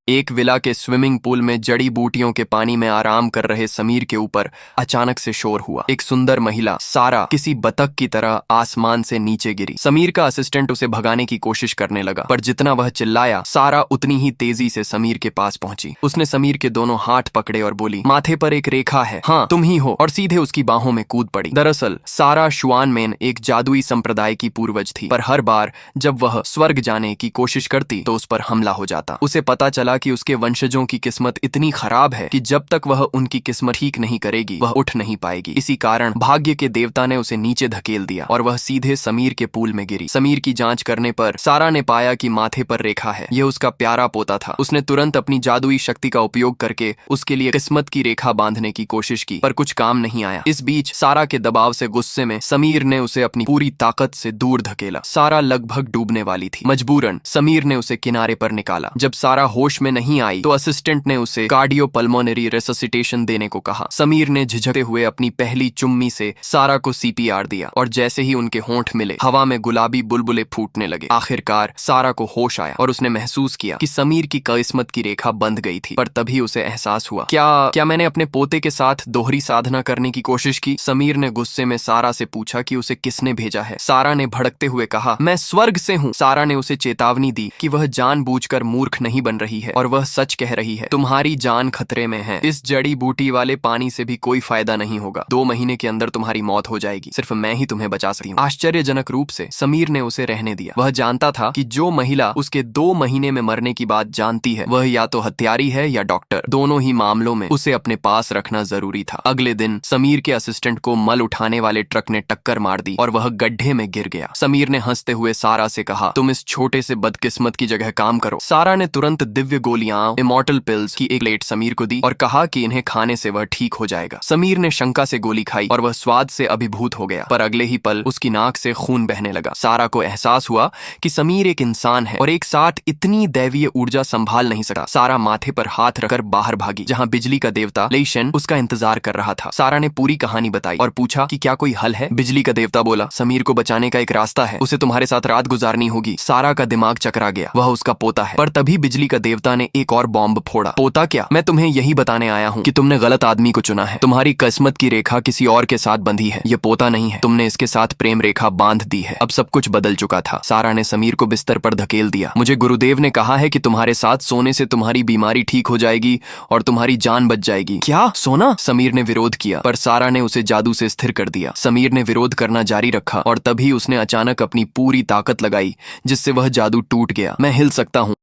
एक विला के swimming pool में जड़ी बूटियों के पानी में आराम कर रहे समीर के ऊपर अचानक से शोर हुआ। एक सुंदर महिला सारा किसी बतख की तरह आसमान से नीचे गिरी। समीर का असिस्टेंट उसे भगाने की कोशिश करने लगा, पर जितना वह चिल्लाया सारा उतनी ही तेजी से समीर के पास पहुंची। उसने समीर के दोनों हाथ पकड़े और बोली, माथे पर एक रेखा है, हाँ तुम ही हो, और सीधे उसकी बाहों में कूद पड़ी। दरअसल सारा शुआनमेन एक जादुई संप्रदाय की पूर्वज थी, पर हर बार जब वह स्वर्ग जाने की कोशिश करती तो उस पर हमला हो जाता। उसे पता चला कि उसके वंशजों की किस्मत इतनी खराब है कि जब तक वह उनकी किस्मत ठीक नहीं करेगी वह उठ नहीं पाएगी। इसी कारण भाग्य के देवता ने उसे नीचे धकेल दिया और वह सीधे समीर के पूल में गिरी। समीर की जांच करने पर सारा ने पाया कि माथे पर रेखा है, यह उसका प्यारा पोता था। उसने तुरंत अपनी जादुई शक्ति का उपयोग करके उसके लिए किस्मत की रेखा बांधने की कोशिश की, पर कुछ काम नहीं आया। इस बीच सारा के दबाव से गुस्से में समीर ने उसे अपनी पूरी ताकत से दूर धकेला। सारा लगभग डूबने वाली थी। मजबूरन समीर ने उसे किनारे पर निकाला। जब सारा होश में नहीं आई तो असिस्टेंट ने उसे कार्डियोपल्मोनरी रेससिटेशन देने को कहा। समीर ने झिझकते हुए अपनी पहली चुम्मी से सारा को सीपीआर दिया और जैसे ही उनके होंठ मिले हवा में गुलाबी बुलबुले फूटने लगे। आखिरकार सारा को होश आया और उसने महसूस किया कि समीर की किस्मत की रेखा बंध गई थी। पर तभी उसे एहसास हुआ, क्या मैंने अपने पोते के साथ दोहरी साधना करने की कोशिश की? समीर ने गुस्से में सारा से पूछा कि उसे किसने भेजा है। सारा ने भड़कते हुए कहा, मैं स्वर्ग से हूँ। सारा ने उसे चेतावनी दी कि वह जानबूझकर मूर्ख नहीं बन रही है और वह सच कह रही है। तुम्हारी जान खतरे में है। इस जड़ी बूटी वाले पानी से भी कोई फायदा नहीं होगा। 2 महीने के अंदर तुम्हारी मौत हो जाएगी। सिर्फ मैं ही तुम्हें बचा सकती हूँ। आश्चर्यजनक रूप से समीर ने उसे रहने दिया। वह जानता था कि जो महिला उसके 2 महीने में मरने की बात जानती है वह या तो हत्यारी है या डॉक्टर। दोनों ही मामलों में उसे अपने पास रखना जरूरी था। अगले दिन समीर के असिस्टेंट को मल उठाने वाले ट्रक ने टक्कर मार दी और वह गड्ढे में गिर गया। समीर ने हंसते हुए सारा से कहा, तुम इस छोटे से बदकिस्मत की जगह काम करो। सारा ने तुरंत दिव्य गोलियां इमॉर्टल पिल्स की एक प्लेट समीर को दी और कहा कि इन्हें खाने से वह ठीक हो जाएगा। समीर ने शंका से गोली खाई और वह स्वाद से अभिभूत हो गया, पर अगले ही पल उसकी नाक से खून बहने लगा। सारा को एहसास हुआ कि समीर एक इंसान है और एक साथ इतनी दैवीय ऊर्जा संभाल नहीं सकता। सारा माथे पर हाथ रखकर बाहर भागी, जहाँ बिजली का देवता लेशन उसका इंतजार कर रहा था। सारा ने पूरी कहानी बताई और पूछा कि क्या कोई हल है। बिजली का देवता बोला, समीर को बचाने का एक रास्ता है, उसे तुम्हारे साथ रात गुजारनी होगी। सारा का दिमाग चकरा गया, वह उसका पोता है। पर तभी बिजली का देवता ने एक और बॉम्ब फोड़ा। पोता क्या? मैं तुम्हें यही बताने आया हूँ कि तुमने गलत आदमी को चुना है। तुम्हारी किस्मत की रेखा किसी और के साथ बंधी है। ये पोता नहीं है, तुमने इसके साथ प्रेम रेखा बांध दी है। अब सब कुछ बदल चुका था। सारा ने समीर को बिस्तर पर धकेल दिया। मुझे गुरुदेव ने कहा है कि तुम्हारे साथ सोने से तुम्हारी बीमारी ठीक हो जाएगी और तुम्हारी जान बच जाएगी। क्या सोना? समीर ने विरोध किया, पर सारा ने उसे जादू से स्थिर कर दिया। समीर ने विरोध करना जारी रखा और तभी उसने अचानक अपनी पूरी ताकत लगाई, जिससे वह जादू टूट गया। मैं हिल सकता हूँ।